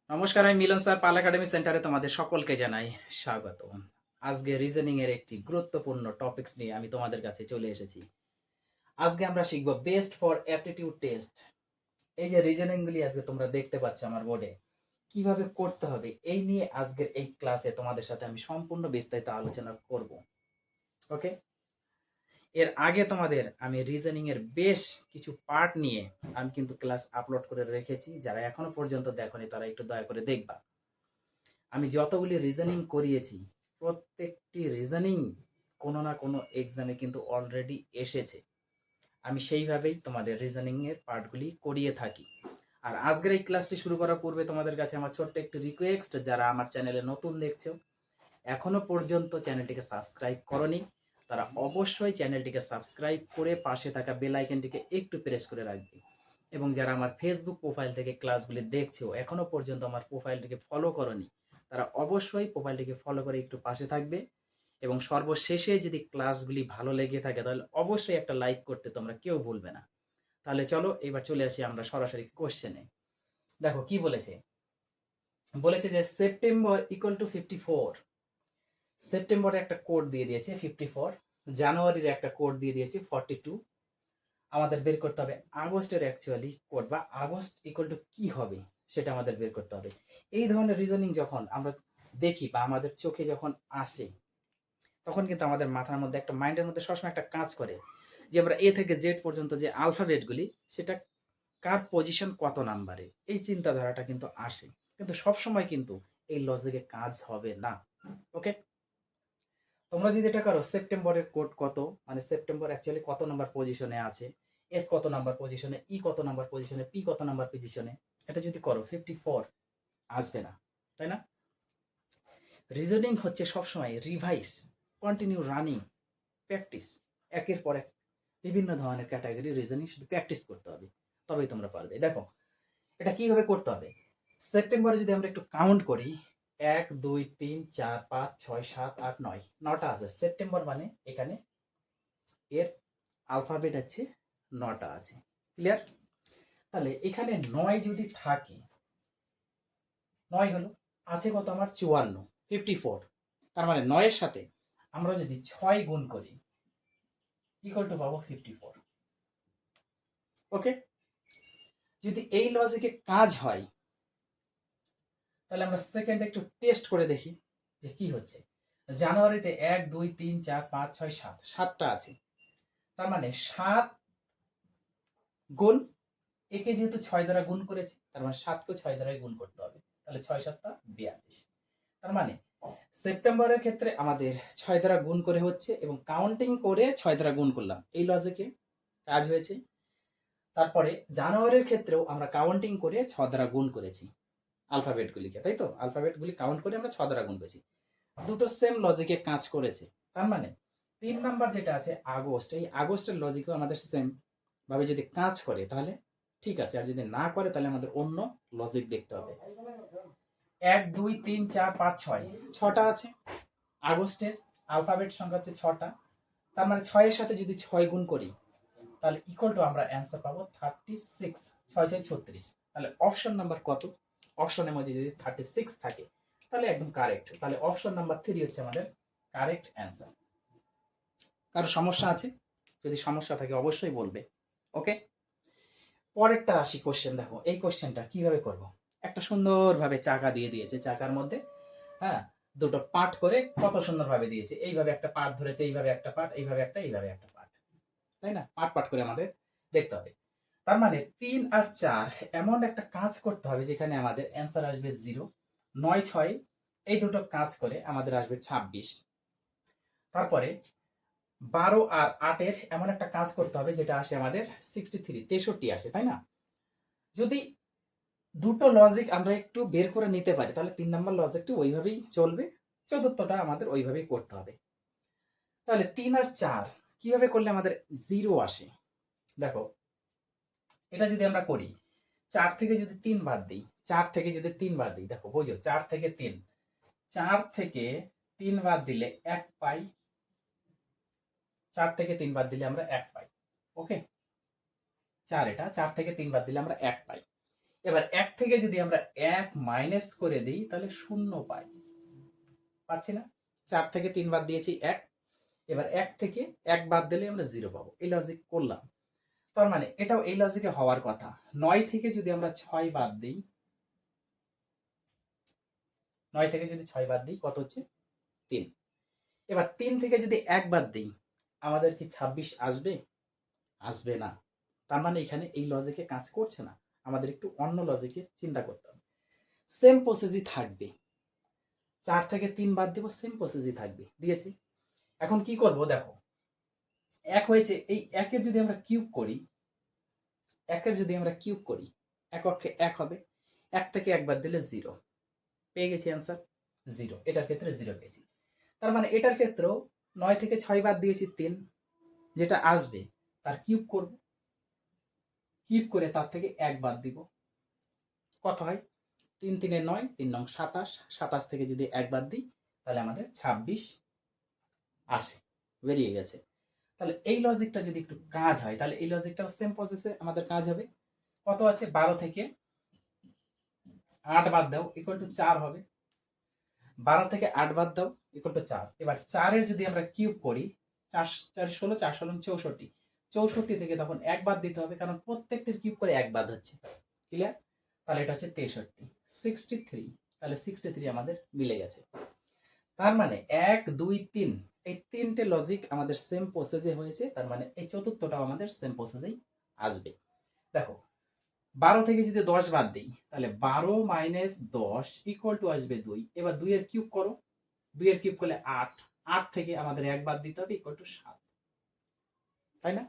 নমস্কার, আমি মিলন স্যার পাল একাডেমি সেন্টারে তোমাদের সকলকে জানাই স্বাগত। আজকে রিজনিং এর একটি গুরুত্বপূর্ণ টপিকস নিয়ে আমি তোমাদের কাছে চলে এসেছি। আজকে আমরা শিখব বেস্ট ফর অ্যাপটিটিউড টেস্ট। এই যে রিজনিং গুলি আজকে তোমরা দেখতে পাচ্ছ আমার বোর্ডে, কিভাবে করতে হবে এই নিয়ে আজকের এই ক্লাসে তোমাদের সাথে আমি সম্পূর্ণ বিস্তারিত আলোচনা করব। ওকে, এর আগে তোমাদের আমি রিজনিং এর বেশ কিছু পার্ট নিয়ে আমি কিন্তু ক্লাস আপলোড করে রেখেছি। যারা এখনো পর্যন্ত দেখোনি তারা একটু দয়া করে দেখবা। আমি যতগুলি রিজনিং করিয়েছি প্রত্যেকটি রিজনিং কোনো না কোনো এক্সামে কিন্তু অলরেডি এসেছে। আমি সেইভাবেই তোমাদের রিজনিং এর পার্টগুলি করিয়ে থাকি। আর আজকের এই ক্লাসটি শুরু করার পূর্বে তোমাদের কাছে আমার ছোট্ট একটি রিকোয়েস্ট, যারা আমার চ্যানেলে নতুন দেখছো, এখনো পর্যন্ত চ্যানেলটিকে সাবস্ক্রাইব করনি, তারা অবশ্যই চ্যানেলটিকে সাবস্ক্রাইব করে পাশে থাকা বেল আইকনটিকে একটু প্রেস করে রাখবে। এবং যারা আমার ফেসবুক প্রোফাইল থেকে ক্লাসগুলি দেখছো, এখনো পর্যন্ত আমার প্রোফাইলটিকে ফলো করনি, তারা অবশ্যই প্রোফাইলটিকে ফলো করে একটু পাশে থাকবে। এবং সর্বশেষে যদি ক্লাসগুলি ভালো লেগে থাকে তাহলে অবশ্যই একটা লাইক করতে তোমরা কেউ ভুলবে না। তাহলে চলো এবার চলে আসি আমরা সরাসরি কোশ্চেনে। দেখো কি বলেছে। বলেছে যে সেপ্টেম্বর ইকুয়াল টু 54। সেপ্টেম্বরে একটা কোড দিয়ে দিয়েছে 54, জানুয়ারির একটা কোড দিয়ে দিয়েছে 42। আমাদের বের করতে হবে আগস্টের অ্যাকচুয়ালি কোড, বা আগস্ট ইকুয়াল টু কি হবে সেটা আমাদের বের করতে হবে। এই ধরনের রিজনিং যখন আমরা দেখি বা আমাদের চোখে যখন আসে, তখন কিন্তু আমাদের মাথার মধ্যে একটা, মাইন্ডের মধ্যে সবসময় একটা কাজ করে যে আমরা এ থেকে জেড পর্যন্ত যে আলফাবেটগুলি, সেটা কার পজিশন কত নাম্বারে, এই চিন্তাধারাটা কিন্তু আসে। কিন্তু সবসময় কিন্তু এই লজিকে কাজ হবে না। ওকে, তোমরা যদি এটা করো সেপ্টেম্বরের কোড কত, মানে সেপ্টেম্বর অ্যাকচুয়ালি কত নাম্বার পজিশনে আছে, এস কত নাম্বার পজিশনে, ই কত নাম্বার পজিশনে, পি কত নাম্বার পজিশনে, এটা যদি করো 54 আসবে না, তাই না? রিজনিং হচ্ছে সবসময় রিভাইস, কন্টিনিউ রানিং, প্র্যাকটিস, একের পর এক বিভিন্ন ধরনের ক্যাটাগরি রিজনিং শুধু প্র্যাকটিস করতে হবে, তবেই তোমরা পারবে। দেখো এটা কিভাবে করতে হবে। সেপ্টেম্বরে যদি আমরা একটু কাউন্ট করি, 1 2 3 4 5 6 7 8 9, 9টা আছে সেপ্টেম্বর, মানে এখানে এর আলফাবেট আছে 9টা আছে। ক্লিয়ার? তাহলে এখানে 9 যদি থাকে, 9 হলো, আছে কত আমার 54, 54। তার মানে 9 এর সাথে আমরা যদি 6 গুণ করি ইকুয়াল টু পাবো 54। ওকে, যদি এই লজিকে কাজ হয় তাহলে আমরা সেকেন্ডে একটু টেস্ট করে দেখি যে কি হচ্ছে। জানুয়ারিতে 1 2 3 4 5 6 7, 7টা আছে। তার মানে 7 গুণ, একে যেহেতু 6 দ্বারা গুণ করেছি, তার মানে 7কে 6 দ্বারাই গুণ করতে হবে। তাহলে 6 7 42। তার মানে সেপ্টেম্বরের ক্ষেত্রে আমাদের 6 দ্বারা গুণ করে হচ্ছে, এবং কাউন্টিং করে 6 দ্বারা গুণ করলাম, এই লজিকে কাজ হয়েছে। তারপরে জানুয়ারির ক্ষেত্রেও আমরা কাউন্টিং করে 6 দ্বারা গুণ করেছি আলফাবেটগুলিকে, তাই তো? আলফাবেটগুলি কাউন্ট করে আমরা 6 দ্বারা গুণ করেছি, দুটো সেম লজিকে কাজ করেছে। তার মানে 3 নাম্বার যেটা আছে আগস্ট, এই আগস্টের লজিকও আমাদের সেম ভাবে যদি কাজ করে তাহলে ঠিক আছে, আর যদি না করে তাহলে আমাদের অন্য লজিক দেখতে হবে। 1 2 3 4 5 6, 6টা আছে আগস্টের, আলফাবেট সংখ্যা হচ্ছে 6টা। তার মানে 6-এর সাথে যদি 6 গুণ করি তাহলে ইকুয়াল টু আমরা অ্যান্সার পাবো 36। 6 6 36। তাহলে অপশন নাম্বার কত? অপশনের মধ্যে যদি 36 থাকে তাহলে একদম কারেক্ট। তাহলে অপশন নাম্বার 3 হচ্ছে আমাদের কারেক্ট অ্যান্সার। কারো সমস্যা আছে? যদি সমস্যা থাকে অবশ্যই বলবে। ওকে, পরেরটা আসি কোশ্চেন। দেখো এই কোশ্চেনটা কিভাবে করব। একটা সুন্দরভাবে চাকা দিয়ে দিয়েছে, চাকার মধ্যে হ্যাঁ দুটো পার্ট করে কত সুন্দরভাবে দিয়েছে। এইভাবে একটা পার্ট ধরেছে, এইভাবে একটা পার্ট, এইভাবে একটা, এইভাবে একটা পার্ট, তাই না? পার্ট পার্ট করে আমাদের দেখতে হবে। তার মানে 3 আর 4 এমন একটা কাজ করতে হবে যেখানে আমাদের অ্যান্সার আসবে 0। 9 6 এই দুটো কাজ করে আমাদের আসবে 26। তারপরে 12 আর 8-এর এমন একটা কাজ করতে হবে যেটা আসে আমাদের 63, 63 আসে, তাই না? যদি দুটো লজিক আমরা একটু বের করে নিতে পারি তাহলে 3 নাম্বার লজিকটি ওইভাবেই চলবে, চতুর্থটা আমাদের ওইভাবেই করতে হবে। তাহলে 3 আর 4 কিভাবে করলে আমাদের 0 আসে। দেখো এটা যদি আমরা করি, 4 থেকে যদি 3 বাদ দিই, 4 থেকে যদি 3 বাদ দিই, দেখো বোঝো 4 থেকে 3, 4 থেকে 3 বাদ দিলে 1 পাই। 4 থেকে 3 বাদ দিলে আমরা 1 পাই। ওকে, 4, এটা 4 থেকে 3 বাদ দিলে আমরা 1 পাই। এবার 1 থেকে যদি আমরা 1 মাইনাস করে দিই তাহলে 0 পাই, পাচ্ছি না? 4 থেকে 3 বাদ দিয়েছি 1, এবার 1 থেকে 1 বাদ দিলে আমরা 0 পাবো। এই লজিক করলাম। তার মানে এটাও এই লজিকে হওয়ার কথা। 9 থেকে যদি আমরা 6 বাদ দিই, 9 থেকে যদি 6 বাদ দিই কত হচ্ছে? 3। এবার 3 থেকে যদি 1 বাদ দিই আমাদের কি 26 আসবে? আসবে না। তার মানে এখানে এই লজিকে কাজ করছে না। আমাদের একটু অন্য লজিকের চিন্তা করতে হবে। সেম প্রসেসই থাকবে। 4 থেকে 3 বাদ দেব, সেম প্রসেসই থাকবে। দিয়েছি। এখন কি করব দেখো। 1 হয়েছে, এই 1 এর যদি আমরা কিউব করি, 1 এর যদি আমরা কিউব করি, 1 অক্ষে 1 হবে। 1 থেকে 1 বাদ দিলে 0। পেয়ে গেছি অ্যান্সার 0। এটার ক্ষেত্রে 0 পেয়েছি। তার মানে এটার ক্ষেত্রেও 9 থেকে 6 বাদ দিয়েছি 3, যেটা আসবে তার কিউব করব। কিউব করে তার থেকে 1 বাদ দিব। কত হয়? 3 3 9, 3 9 27, 27 থেকে যদি 1 বাদ দিই তাহলে আমাদের 26 আসে, বেরিয়ে গেছে। তাহলে এই লজিকটা যদি একটু কাজ হয় তাহলে এই লজিকটাও সেম প্রসেসে আমাদের কাজ হবে। কত আছে? 12 থেকে 8 বাদ দাও ইকুয়াল টু 4 হবে। 12 থেকে 8 বাদ দাও ইকুয়াল টু 4। এবার 4 এর যদি আমরা কিউব করি, 4 4 16, 4 16 64, 64 থেকে তখন 1 বাদ দিতে হবে, কারণ প্রত্যেকটির কিউব করে 1 বাদ হচ্ছে। ক্লিয়ার? তাহলে এটা হচ্ছে 63, 63। তাহলে 63 আমাদের মিলে গেছে। তার মানে 1 2 3 এই তিনটে লজিক আমাদের সেম প্রসেসে হয়েছে। তার মানে এই চতুর্থটাও আমাদের সেম প্রসেসেই আসবে। দেখো, 12 থেকে যদি 10 বাদ দিই তাহলে 12 মাইনাস 10 ইকুয়াল টু আসবে 2। এবার 2 এর কিউব করো, 2 এর কিউব করলে 8, 8 থেকে আমাদের 1 বাদ দিতে হবে ইকুয়াল টু 7, তাই না?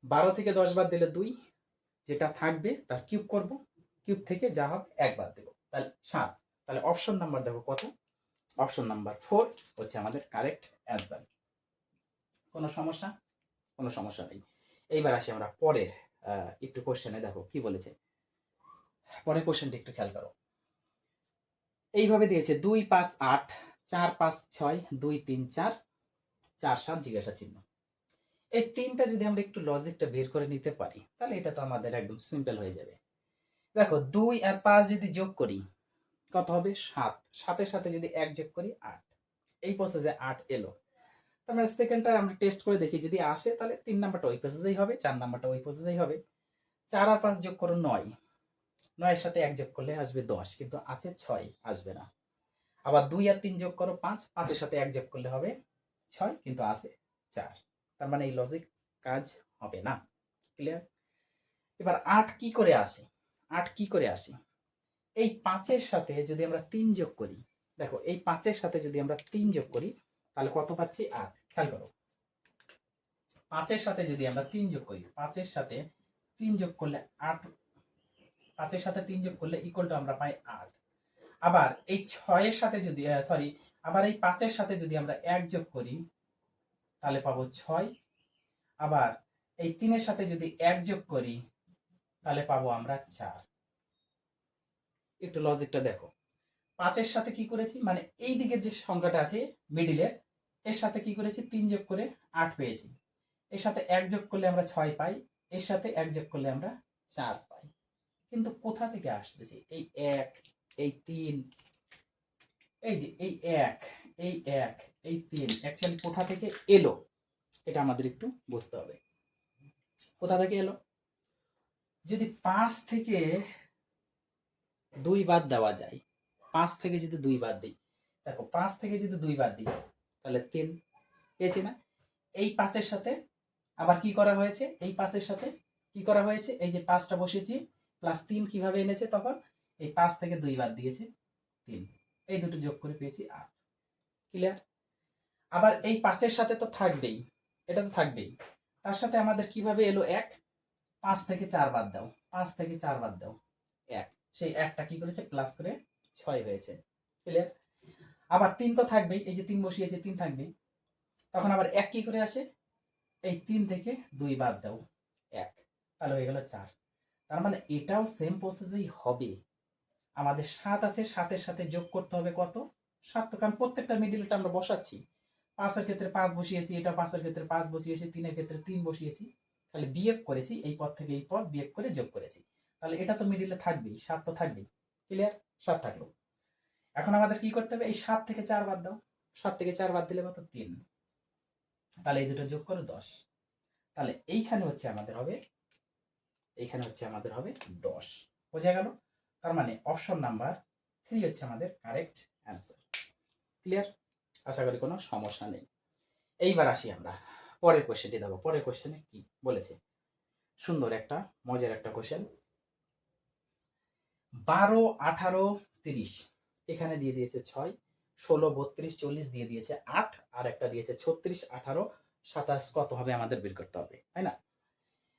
12 থেকে 10 বাদ দিলে 2, যেটা থাকবে তার কিউব করব, কিউব থেকে যা হবে 1 বাদ দেব, তাহলে 7। তাহলে অপশন নাম্বার দেখো কত? অপশন নাম্বার 4 হচ্ছে আমাদের কারেক্ট অ্যান্সার। কোনো সমস্যা? কোনো সমস্যা নেই। এইবার আসি আমরা পরের একটু কোশ্চেনে। দেখো কি বলেছে পরের কোশ্চেনটা, একটু খেয়াল করো। এইভাবে দিয়েছে 2 5 8, 4 5 6, 2 3 4, 4 7 জিজ্ঞাসা চিহ্ন। এই তিনটা যদি আমরা একটু লজিকটা বের করে নিতে পারি তাহলে এটা তো আমাদের একদম সিম্পল হয়ে যাবে। দেখো 2 আর 5 যদি যোগ করি কত হবে? 7। 7 এর সাথে যদি 1 যোগ করি 8। এই প্রসেসে 8 এলো। তারপরে সেকেন্ডটা আমরা টেস্ট করে দেখি, যদি আসে তাহলে 3 নাম্বারটা ওই প্রসেসেই হবে, 4 নাম্বারটা ওই প্রসেসেই হবে। 4 আর 5 যোগ করো 9, 9 এর সাথে 1 যোগ করলে আসবে 10, কিন্তু আছে 6, আসবে না। আবার 2 আর 3 যোগ করো 5, 5 এর সাথে 1 যোগ করলে হবে 6, কিন্তু আছে 4। তার মানে এই লজিক কাজ হবে না। ক্লিয়ার? এবার 8 কি করে আসে? 8 কি করে আসে? এই 5 এর সাথে যদি আমরা 3 যোগ করি, দেখো এই 5 এর সাথে যদি আমরা 3 যোগ করি তাহলে কত পাচ্ছি? 8। খেয়াল করো, 5 এর সাথে যদি আমরা 3 যোগ করি, 5 এর সাথে 3 যোগ করলে 8, 5 এর সাথে 3 যোগ করলে ইকুয়াল টু আমরা পাই 8। আবার এই 6 এর সাথে যদি আবার এই 5 এর সাথে যদি আমরা 1 যোগ করি তাহলে পাবো 6। আবার এই 3 এর সাথে যদি 1 যোগ করি তাহলে পাবো আমরা 4। একটু লজিকটা দেখো। 5 এর সাথে কি করেছি, মানে এই দিকের যে সংখ্যাটা আছে মিডিলের, এর সাথে কি করেছি? 3 যোগ করে 8 পেয়েছি। এর সাথে 1 যোগ করলে আমরা 6 পাই, এর সাথে 1 যোগ করলে আমরা 4 পাই। কিন্তু কোথা থেকে আসতেছে এই 1, এই 3, এই যে এই 1, এই 1, এই 3 অ্যাকচুয়ালি কোথা থেকে এলো এটা আমাদের একটু বুঝতে হবে। কোথা থেকে এলো? যদি 5 থেকে 2 বাদ দেওয়া যায়, 5 থেকে যদি 2 বাদ দিই, দেখো 5 থেকে যদি 2 বাদ দিই তাহলে 3 পেয়েছি না? এই 5 এর সাথে আবার কি করা হয়েছে? এই 5 এর সাথে কি করা হয়েছে? এই যে 5টা বসিয়েছি, প্লাস 3 কিভাবে এনেছে? তখন এই 5 থেকে 2 বাদ দিয়েছে 3, এই দুটো যোগ করে পেয়েছি 8। ক্লিয়ার? আবার এই 5 এর সাথে তো থাকবেই, এটা তো থাকবেই। তার সাথে আমাদের কিভাবে এলো 1? 5 থেকে 4 বাদ দাও, 5 থেকে 4 বাদ দাও 1, সেই 1টা কি করেছে? প্লাস করে 6 হয়েছে। ক্লিয়ার? আবার 3 তো থাকবেই, এই যে 3 বসিয়েছে 3 থাকবেই। তখন আবার 1 কি করে আসে? এই 3 থেকে 2 বাদ দাও 1, তাহলে হয়ে গেল 4। তার মানে এটাও সেম প্রসেসেই হবে। আমাদের 7 আছে, 7 এর সাথে যোগ করতে হবে কত? 7, তো কারণ প্রত্যেকটা মিডিলটা আমরা বসাচ্ছি। 5 এর ক্ষেত্রে 5 বসিয়েছি, এটা 5 এর ক্ষেত্রে 5 বসিয়েছি, 3 এর ক্ষেত্রে 3 বসিয়েছি, তাহলে বিয়োগ করেছি, এই পদ থেকে এই পদ বিয়োগ করে যোগ করেছি। তাহলে এটা তো মিডিলে থাকবেই, 7 তো থাকবেই। ক্লিয়ার? 7 থাকলো। এখন আমাদের কি করতে হবে, এই 7 থেকে 4 বাদ দাও। 7 থেকে 4 বাদ দিলে কত? 3। তাহলে এই দুটো যোগ করো 10। তাহলে এইখানে হচ্ছে আমাদের হবে, এইখানে হচ্ছে আমাদের হবে 10। বোঝা গেল? তার মানে অপশন নাম্বার 3 হচ্ছে আমাদের কারেক্ট অ্যান্সার। ক্লিয়ার? আশা করি কোনো সমস্যা নেই। এইবার আসি আমরা পরের কোশ্চেনটি দেখো। পরের কোশ্চেনে কি বলেছে, সুন্দর একটা মজার একটা কোশ্চেন। 12, 18, 30 এখানে দিয়ে দিয়েছে 6, 16, 32, 40 দিয়ে দিয়েছে 8, আর একটা দিয়েছে 36, 18, 27 কত হবে আমাদের বের করতে হবে, তাই না?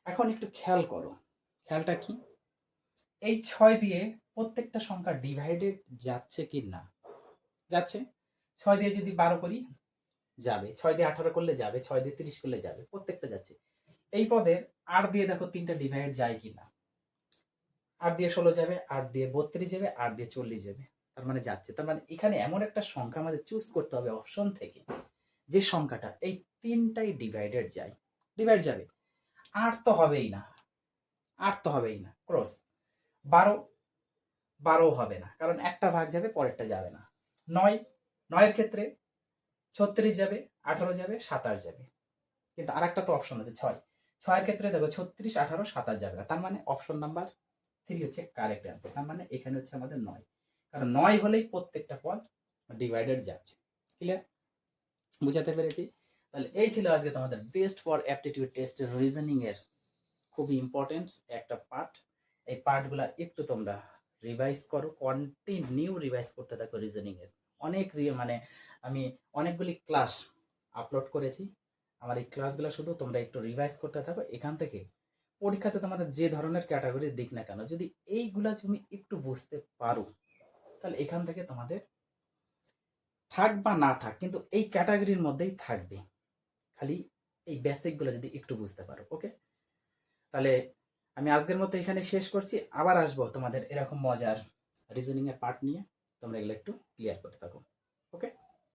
এখন একটু খেয়াল করো, খেয়ালটা কি, এই 6 দিয়ে প্রত্যেকটা সংখ্যা ডিভাইডেড যাচ্ছে কি না? যাচ্ছে। 6 দিয়ে যদি 12 করি যাবে, 6 দিয়ে 18 করলে যাবে, 6 দিয়ে 30 করলে যাবে, প্রত্যেকটা যাচ্ছে। এই পদের 8 দিয়ে দেখো 3টা ডিভাইড যায় কি না? 8 দিয়ে 16 যাবে, 8 দিয়ে 32 যাবে, 8 দিয়ে 40 যাবে। তার মানে যাচ্ছে। তার মানে এখানে এমন একটা সংখ্যা আমাদের চুজ করতে হবে অপশন থেকে, যে সংখ্যাটা এই 3টাই ডিভাইডেড যায়। ডিভাইড যাবে। 8 তো হবেই না। 8 তো হবেই না। ক্রস। 12, 12 হবে না। কারণ একটা ভাগ যাবে, পরেরটা যাবে না। 9, 9 এর ক্ষেত্রে 36 যাবে, 18 যাবে, 27 যাবে। কিন্তু আরেকটা তো অপশন আছে 6। 6 এর ক্ষেত্রে দেখো 36, 18, 27 যাবে না। তার মানে অপশন নাম্বার 3 হচ্ছে কারেক্ট অ্যান্সার। তার মানে এখানে হচ্ছে আমাদের 9। কারণ 9 হলেই প্রত্যেকটা পদ ডিভাইডেড যাচ্ছে। ক্লিয়ার? বুঝাতে পেরেছি? তাহলে এই ছিল আজকে তোমাদের best for aptitude test reasoning এর খুবই ইম্পর্টেন্ট একটা পার্ট। এই পার্টগুলা একটু তোমরা রিভাইজ করো, কন্টিনিউ রিভাইজ করতে থাকো রিজনিং এর। অনেক মানে আমি অনেকগুলি ক্লাস আপলোড করেছি। আমার এই ক্লাসগুলো শুধু তোমরা একটু রিভাইজ করতে থাকো। এখান থেকে পরীক্ষাতে তোমাদের যে ধরনের ক্যাটাগরি দিক না কেন, যদি এইগুলা তুমি একটু বুঝতে পারো, তাহলে এখান থেকে তোমাদের থাক বা না থাক, কিন্তু এই ক্যাটাগরির মধ্যেই থাকবে। খালি এই বেসিকগুলো যদি একটু বুঝতে পারো। ওকে? তাহলে আমি আজকের মতো এখানে শেষ করছি। আবার আসবো তোমাদের এরকম মজার রিজনিং এর পার্ট নিয়ে। তোমরা এগুলো একটু ক্লিয়ার করতে থাকো। ওকে?